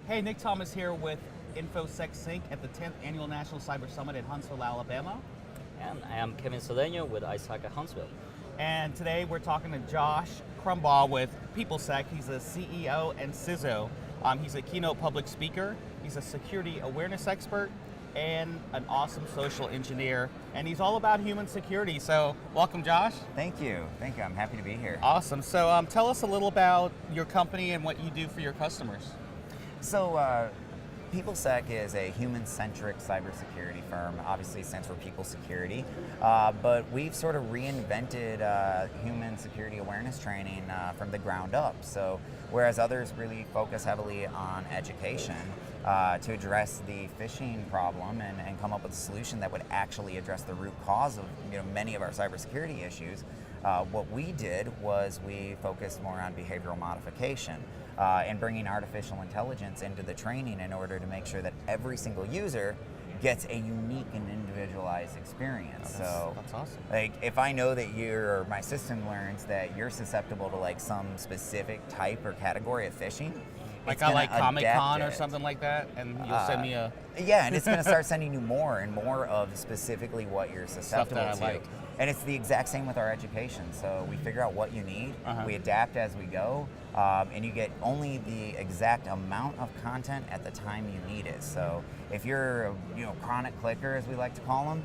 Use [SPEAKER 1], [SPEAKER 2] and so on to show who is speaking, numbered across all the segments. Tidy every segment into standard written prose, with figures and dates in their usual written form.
[SPEAKER 1] Hey, Nick Thomas here with InfoSec Sync at the 10th Annual National Cyber Summit in Huntsville, Alabama.
[SPEAKER 2] And I am Kevin Cedeno with ISACA Huntsville.
[SPEAKER 1] And today we're talking to Josh Crumbaugh with PeopleSec. He's the CEO and CISO. He's a keynote public speaker. He's a security awareness expert and an awesome social engineer. And he's all about human security. So welcome, Josh.
[SPEAKER 3] Thank you. I'm happy to be here.
[SPEAKER 1] Awesome. So tell us a little about your company and what you do for your customers.
[SPEAKER 3] So, PeopleSec is a human-centric cybersecurity firm. Obviously, it stands for People Security, but we've sort of reinvented human security awareness training from the ground up. So, whereas others really focus heavily on education to address the phishing problem and come up with a solution that would actually address the root cause of many of our cybersecurity issues, what we did was we focused more on behavioral modification. And bringing artificial intelligence into the training in order to make sure that every single user gets a unique and individualized experience.
[SPEAKER 1] That's awesome.
[SPEAKER 3] Like, if I know that my system learns that you're susceptible to like some specific type or category of phishing,
[SPEAKER 1] like I like Comic-Con or something like that, and you'll send me a...
[SPEAKER 3] Yeah, and it's going to start sending you more and more of specifically what you're susceptible
[SPEAKER 1] Stuff that I
[SPEAKER 3] to.
[SPEAKER 1] like.
[SPEAKER 3] And it's the exact same with our education. So we figure out what you need, we adapt as we go, and you get only the exact amount of content at the time you need it. So if you're a chronic clicker, as we like to call them,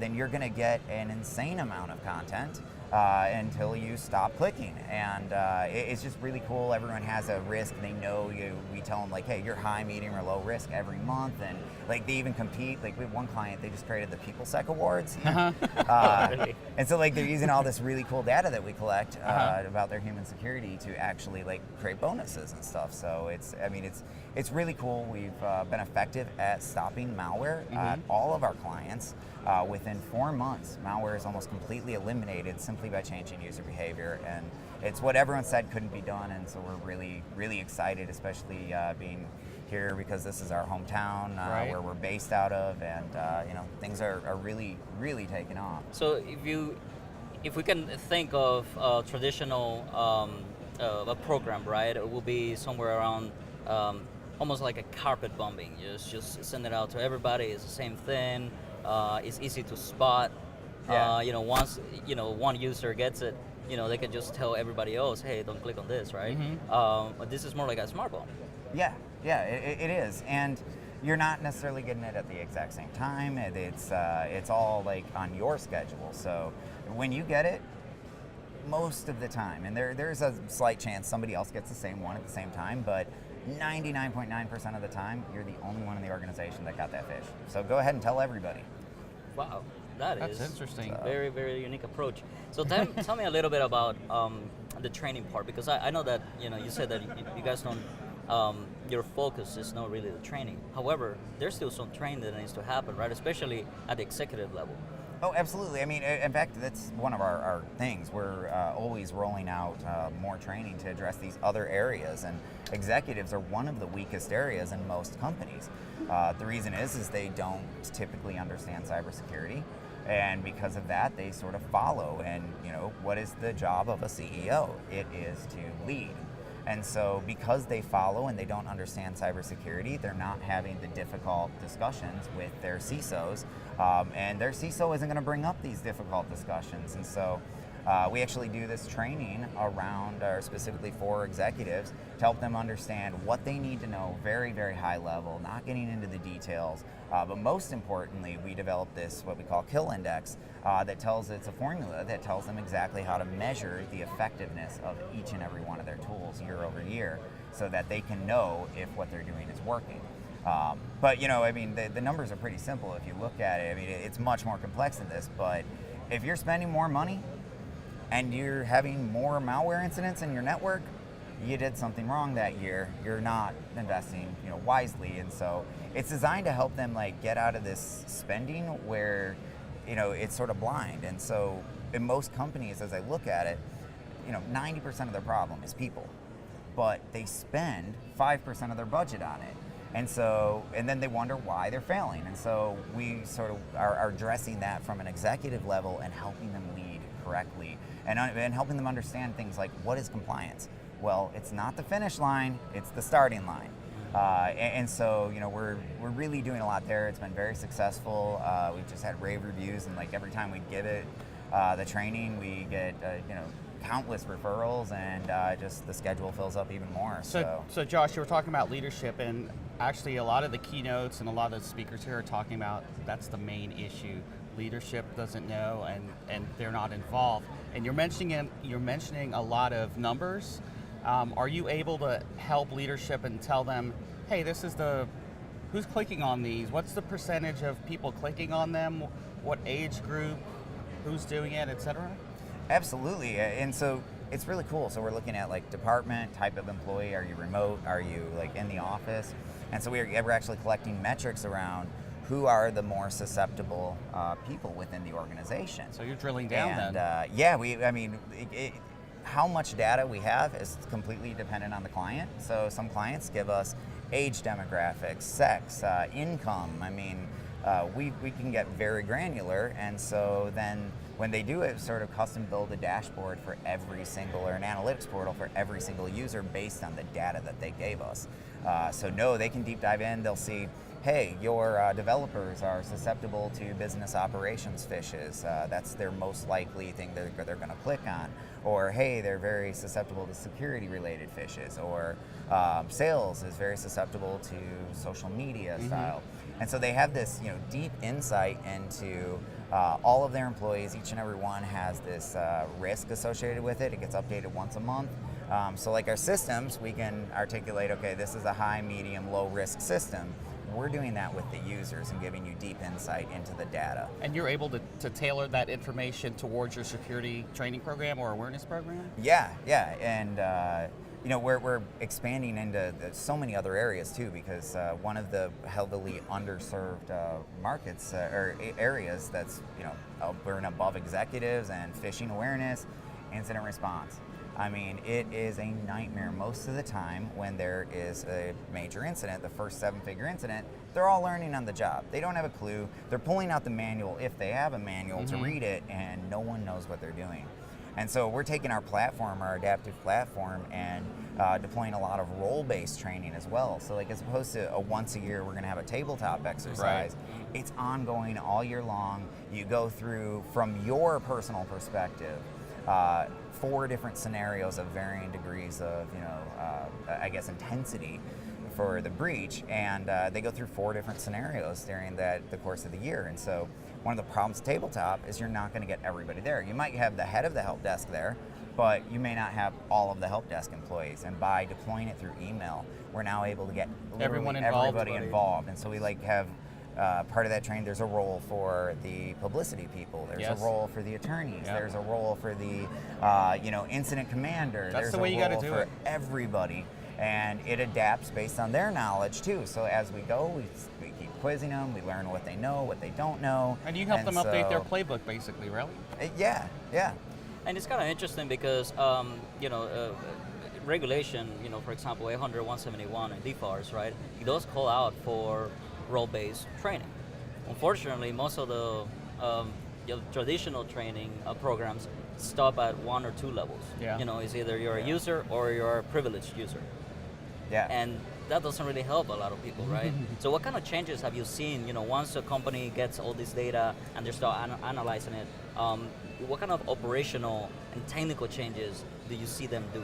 [SPEAKER 3] then you're going to get an insane amount of content until you stop clicking. And it's just really cool. Everyone has a risk. They know you. We tell them like, hey, you're high, medium, or low risk every month. And like they even compete. Like we have one client, they just created the PeopleSec Awards.
[SPEAKER 2] Really?
[SPEAKER 3] And so like they're using all this really cool data that we collect about their human security to actually like create bonuses and stuff. So it's really cool. We've been effective at stopping malware at all of our clients. Within 4 months, malware is almost completely eliminated simply by changing user behavior, and it's what everyone said couldn't be done. And so we're really, really excited, especially being here because this is our hometown where we're based out of, and things are really, really taking off.
[SPEAKER 2] So if we can think of a traditional a program, right, it will be somewhere around almost like a carpet bombing. You just send it out to everybody. It's the same thing. It's easy to spot.
[SPEAKER 3] Yeah.
[SPEAKER 2] Once one user gets it, they can just tell everybody else, hey, don't click on this, right? But this is more like a smart bomb.
[SPEAKER 3] Yeah, it is, and you're not necessarily getting it at the exact same time. It's all like on your schedule. So when you get it, most of the time, and there's a slight chance somebody else gets the same one at the same time, but 99.9% of the time, you're the only one in the organization that got that fish. So go ahead and tell everybody.
[SPEAKER 2] Wow, that's
[SPEAKER 1] interesting.
[SPEAKER 2] Very, very unique approach. So tell me a little bit about the training part, because I know that you said that you guys don't. Your focus is not really the training. However, there's still some training that needs to happen, right? Especially at the executive level.
[SPEAKER 3] Oh, absolutely. I mean, in fact, that's one of our things. We're always rolling out more training to address these other areas, and executives are one of the weakest areas in most companies. The reason is they don't typically understand cybersecurity, and because of that, they sort of follow. And what is the job of a CEO? It is to lead. And so because they follow and they don't understand cybersecurity, they're not having the difficult discussions with their CISOs, and their CISO isn't going to bring up these difficult discussions. And so we actually do this training around, or specifically for executives, to help them understand what they need to know, very, very high level, not getting into the details. But most importantly, we developed this, what we call Kill Index, it's a formula that tells them exactly how to measure the effectiveness of each and every one of their tools year over year, so that they can know if what they're doing is working. But the numbers are pretty simple if you look at it. I mean, it's much more complex than this, but if you're spending more money and you're having more malware incidents in your network, you did something wrong that year. You're not investing, wisely. And so it's designed to help them like get out of this spending where, it's sort of blind. And so in most companies, as I look at it, 90% of their problem is people, but they spend 5% of their budget on it. And then they wonder why they're failing. And so we sort of are addressing that from an executive level and helping them lead correctly and helping them understand things like, what is compliance? Well, it's not the finish line, it's the starting line. And so, we're really doing a lot there. It's been very successful. We've just had rave reviews, and like every time we give it the training, we get countless referrals, and just the schedule fills up even more.
[SPEAKER 1] So Josh, you were talking about leadership, and actually a lot of the keynotes and a lot of the speakers here are talking about that's the main issue. Leadership doesn't know, and they're not involved. And you're mentioning a lot of numbers. Are you able to help leadership and tell them, hey, this is who's clicking on these? What's the percentage of people clicking on them? What age group? Who's doing it, etc.?
[SPEAKER 3] Absolutely, and so it's really cool. So we're looking at like department, type of employee. Are you remote? Are you like in the office? And so we're actually collecting metrics around who are the more susceptible people within the organization.
[SPEAKER 1] So you're drilling down
[SPEAKER 3] and,
[SPEAKER 1] then.
[SPEAKER 3] How much data we have is completely dependent on the client. So some clients give us age demographics, sex, income. We can get very granular, and so then when they do it, sort of custom build a dashboard for every single, or an analytics portal for every single user based on the data that they gave us. They can deep dive in. They'll see, hey, your developers are susceptible to business operations phishes. That's their most likely thing they're going to click on. Or, hey, they're very susceptible to security-related phishes. Or sales is very susceptible to social media style. And so they have this, deep insight into all of their employees. Each and every one has this risk associated with it. It gets updated once a month. So like our systems, we can articulate, okay, this is a high, medium, low risk system. We're doing that with the users and giving you deep insight into the data.
[SPEAKER 1] And you're able to tailor that information towards your security training program or awareness program?
[SPEAKER 3] Yeah. And we're expanding into so many other areas too, because one of the heavily underserved markets or areas that's, we're in above executives and phishing awareness, incident response. It is a nightmare most of the time when there is a major incident, the first 7-figure incident. They're all learning on the job. They don't have a clue. They're pulling out the manual, if they have a manual, to read it, and no one knows what they're doing. And so we're taking our platform, our adaptive platform, and deploying a lot of role-based training as well. So like as opposed to a once a year, we're gonna have a tabletop exercise. Right. It's ongoing all year long. You go through, from your personal perspective, 4 different scenarios of varying degrees of, intensity for the breach, and they go through 4 different scenarios during the course of the year. And so one of the problems with tabletop is you're not going to get everybody there. You might have the head of the help desk there, but you may not have all of the help desk employees. And by deploying it through email, we're now able to get everybody involved. And so we have part of that training. There's a role for the publicity people. There's a role for the attorneys. Yep. There's a role for the incident commander.
[SPEAKER 1] That's the way you got to do it.
[SPEAKER 3] Everybody, and it adapts based on their knowledge too. So as we go, we keep quizzing them. We learn what they know, what they don't know,
[SPEAKER 1] and you help them update their playbook, basically, really.
[SPEAKER 3] Yeah.
[SPEAKER 2] And it's kind of interesting because regulation, for example, 800-171 and DFARS, right? It does call out for role-based training. Unfortunately, most of the traditional training programs stop at 1 or 2 levels.
[SPEAKER 1] Yeah.
[SPEAKER 2] It's either you're a user or you're a privileged user.
[SPEAKER 3] Yeah.
[SPEAKER 2] And that doesn't really help a lot of people, right? So what kind of changes have you seen, once a company gets all this data and they start analyzing it, what kind of operational and technical changes do you see them do?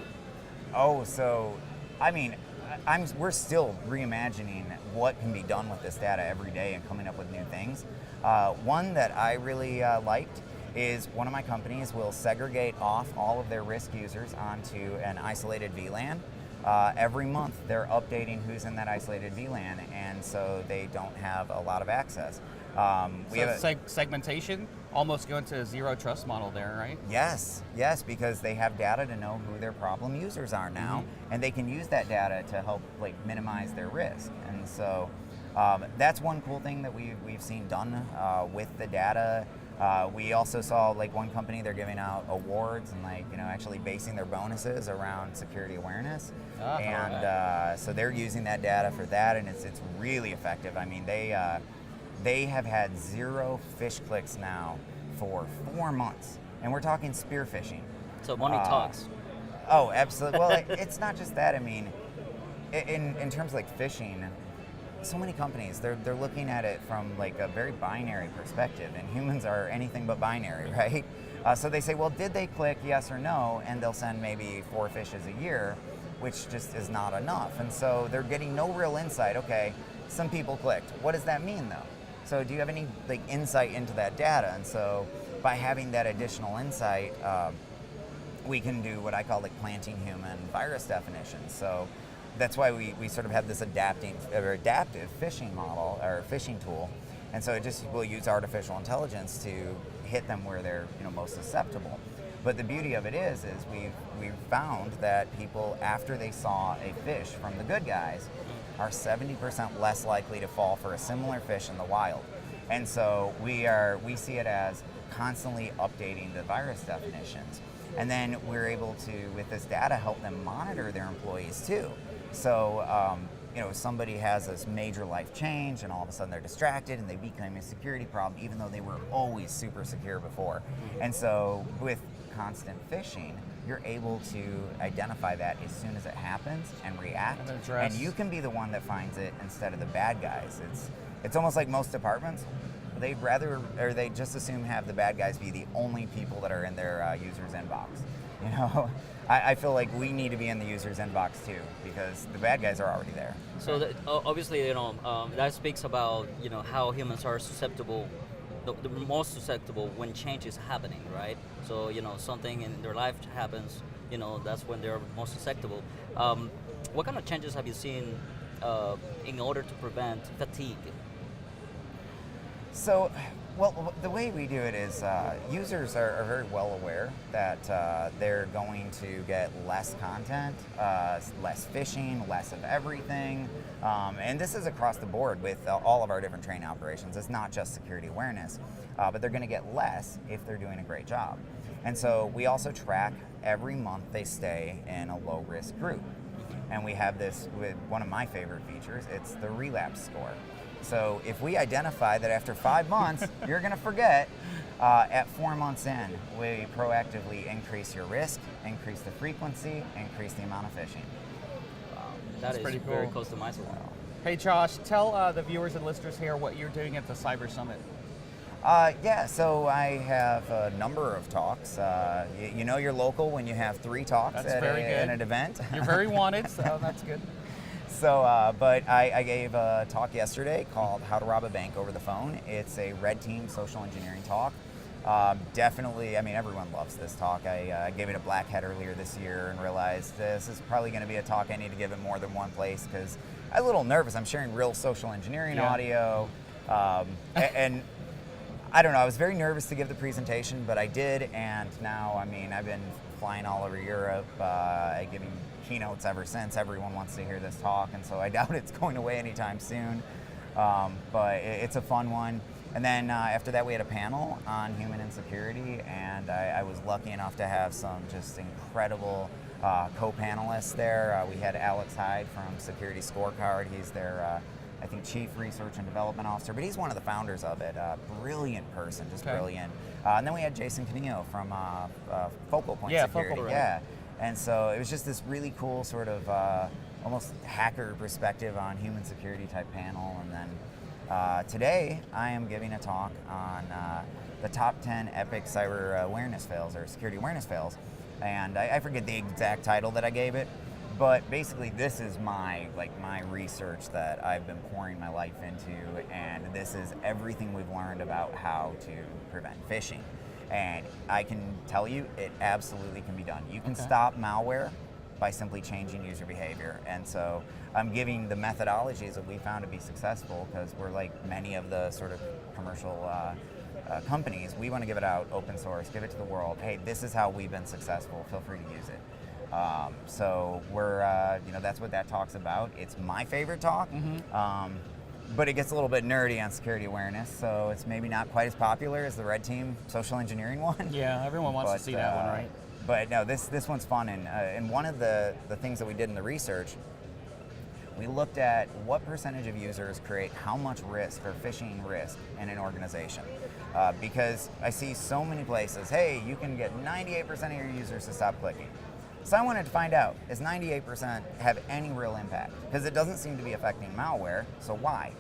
[SPEAKER 3] We're still reimagining what can be done with this data every day and coming up with new things. One that I really liked is one of my companies will segregate off all of their risk users onto an isolated VLAN. Every month they're updating who's in that isolated VLAN, and so they don't have a lot of access.
[SPEAKER 1] We have segmentation, almost going to a zero trust model there, right?
[SPEAKER 3] Yes, because they have data to know who their problem users are now, and they can use that data to help minimize their risk. And so that's one cool thing that we've seen done with the data. We also saw one company, they're giving out awards and actually basing their bonuses around security awareness. So they're using that data for that, and it's really effective. They have had 0 phish clicks now for 4 months, and we're talking spear phishing.
[SPEAKER 2] So money talks.
[SPEAKER 3] Oh, absolutely. Well, it's not just that. in terms of like fishing, so many companies they're looking at it from like a very binary perspective, and humans are anything but binary, right? So they say, well, did they click yes or no, and they'll send maybe 4 fishes a year, which just is not enough, and so they're getting no real insight. Okay, some people clicked. What does that mean though? So do you have any like insight into that data? And so by having that additional insight, we can do what I call like planting human virus definitions. So that's why we sort of have this adaptive fishing model or fishing tool, and so we'll use artificial intelligence to hit them where they're most susceptible. But the beauty of it is we've found that people, after they saw a fish from the good guys, are 70% less likely to fall for a similar fish in the wild. And so we see it as constantly updating the virus definitions. And then we're able to, with this data, help them monitor their employees too. So, somebody has this major life change and all of a sudden they're distracted and they become a security problem, even though they were always super secure before. And so with constant phishing, you're able to identify that as soon as it happens and react. And you can be the one that finds it instead of the bad guys. It's almost like most departments, they just assume have the bad guys be the only people that are in their user's inbox. I feel like we need to be in the user's inbox too, because the bad guys are already there.
[SPEAKER 2] So obviously, that speaks about how humans are susceptible, the most susceptible when change is happening, right? So something in their life happens, that's when they're most susceptible. What kind of changes have you seen in order to prevent fatigue?
[SPEAKER 3] So, well, the way we do it is users are very well aware that they're going to get less content, less phishing, less of everything. And this is across the board with all of our different training operations. It's not just security awareness, but they're going to get less if they're doing a great job. And so we also track every month they stay in a low-risk group. And we have this with one of my favorite features. It's the relapse score. So if we identify that after 5 months, you're going to forget, at 4 months in, we proactively increase your risk, increase the frequency, increase the amount of phishing.
[SPEAKER 2] Wow, that's pretty cool. Very customizable.
[SPEAKER 1] Hey Josh, tell the viewers and listeners here what you're doing at the Cyber Summit.
[SPEAKER 3] So I have a number of talks. You're local when you have 3 talks at an event.
[SPEAKER 1] You're very wanted, so that's good.
[SPEAKER 3] So, but I gave a talk yesterday called How to Rob a Bank Over the Phone. It's a red team social engineering talk. Definitely, everyone loves this talk. I gave it a black hat earlier this year and realized this is probably going to be a talk I need to give in more than one place because I'm a little nervous. I'm sharing real social engineering audio. And I don't know, I was very nervous to give the presentation, but I did, and now, I've been flying all over Europe, giving keynotes ever since. Everyone wants to hear this talk, and so I doubt it's going away anytime soon, but it's a fun one. And then after that, we had a panel on human insecurity, and I was lucky enough to have some just incredible co-panelists there. We had Alex Hyde from Security Scorecard. He's their I think Chief Research and Development Officer, but he's one of the founders of it. Brilliant person, just brilliant. And then we had Jason Canillo from Focal Point Security.
[SPEAKER 1] Focal, right.
[SPEAKER 3] Yeah, and so it was just this really cool sort of almost hacker perspective on human security type panel. And then today I am giving a talk on the top 10 epic cyber awareness fails or security awareness fails. And I forget the exact title that I gave it, but basically this is my research that I've been pouring my life into, and this is everything we've learned about how to prevent phishing. And I can tell you, it absolutely can be done. You can stop malware by simply changing user behavior. And so I'm giving the methodologies that we found to be successful, because we're like many of the sort of commercial companies. We want to give it out open source, give it to the world. Hey, this is how we've been successful. Feel free to use it. So we're, that's what that talk's about. It's my favorite talk, but it gets a little bit nerdy on security awareness, so it's maybe not quite as popular as the Red Team social engineering one.
[SPEAKER 1] Yeah, everyone wants to see that one, right?
[SPEAKER 3] But no, this one's fun, and one of the things that we did in the research, we looked at what percentage of users create how much risk or phishing risk in an organization. Because I see so many places, hey, you can get 98% of your users to stop clicking. So I wanted to find out, does 98% have any real impact? Because it doesn't seem to be affecting malware, so why?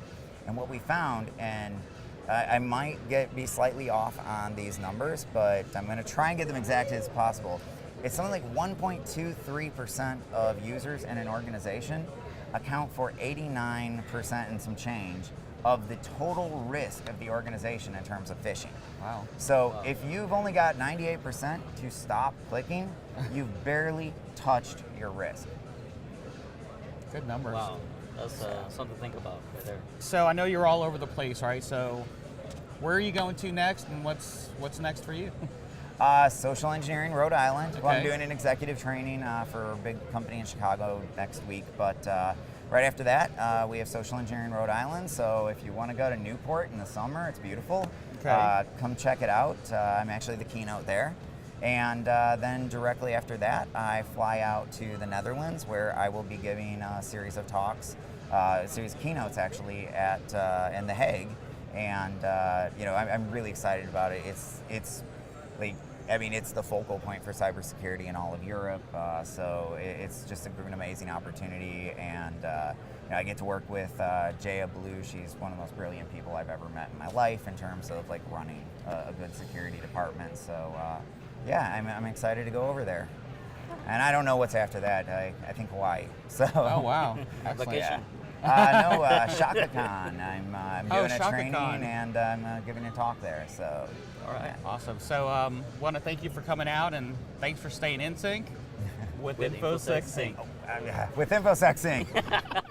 [SPEAKER 3] And what we found, and I might be slightly off on these numbers, but I'm going to try and get them exact as possible. It's something like 1.23% of users in an organization account for 89% and some change of the total risk of the organization in terms of phishing.
[SPEAKER 1] Wow.
[SPEAKER 3] So if you've only got 98% to stop clicking, you've barely touched your risk.
[SPEAKER 1] Good numbers.
[SPEAKER 2] Wow, that's something to think about right there.
[SPEAKER 1] So I know you're all over the place, right? So where are you going to next, and what's next for you?
[SPEAKER 3] Social engineering, Rhode Island. Well, I'm
[SPEAKER 1] Okay.
[SPEAKER 3] doing an executive training for a big company in Chicago next week, but right after that, we have social engineering, Rhode Island. So if you want to go to Newport in the summer, it's beautiful.
[SPEAKER 1] Okay.
[SPEAKER 3] Come check it out. I'm actually the keynote there. And then directly after that, I fly out to the Netherlands, where I will be giving a series of talks, a series of keynotes actually at in The Hague. And you know, I'm really excited about it. It's like, I mean, it's the focal point for cybersecurity in all of Europe. So it's just an amazing opportunity, and you know, I get to work with Jaya Blue. She's one of the most brilliant people I've ever met in my life in terms of like running a good security department. So yeah, I'm excited to go over there. And I don't know what's after that. I think Hawaii. So.
[SPEAKER 1] Oh, wow. Excellent.
[SPEAKER 2] Vacation.
[SPEAKER 3] No, ShakaCon. I'm doing a training
[SPEAKER 1] ShakaCon.
[SPEAKER 3] and I'm giving a talk there. So.
[SPEAKER 2] All right.
[SPEAKER 1] Awesome. So want to thank you for coming out, and thanks for staying in sync with
[SPEAKER 2] With
[SPEAKER 1] InfoSec
[SPEAKER 2] InfoSec
[SPEAKER 1] Sync.
[SPEAKER 2] Sync.
[SPEAKER 3] With InfoSec Sync.